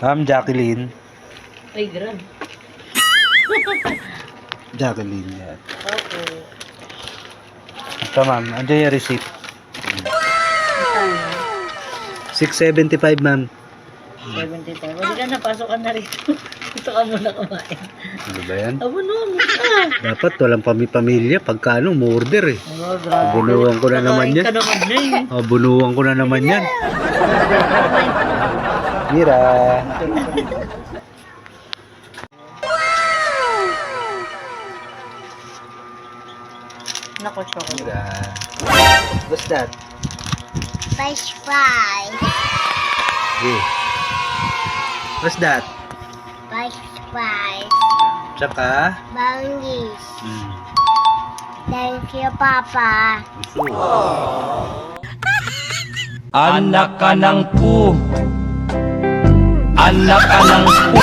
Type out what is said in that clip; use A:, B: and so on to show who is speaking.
A: Ma'am Jacqueline.
B: Ay, gran.
A: Jacqueline yan.
B: Opo.
A: Ito ma'am, andyan yung receipt.
B: Saan?
A: 675 ma'am.
B: 75. Hindi ka na, pasok ka na rito. Ito ka muna kumain.
A: Ano ba yan?
B: Abo no, ka.
A: Dapat walang pamilya pagka ano, umorder eh.
B: Oh, grabe.
A: Bunuan ko na naman yan.
B: Kakain ka naman na eh.
A: Bunuan ko na naman yan. Mira.
B: Nako, chocolate.
A: Mira. What's that?
C: French fries.
A: Hey. What's that?
C: French fries.
A: Tsaka?
C: Bungies.
A: Hmm.
C: Thank you, Papa.
D: Anak ka ng pu. Anak ka ng pu.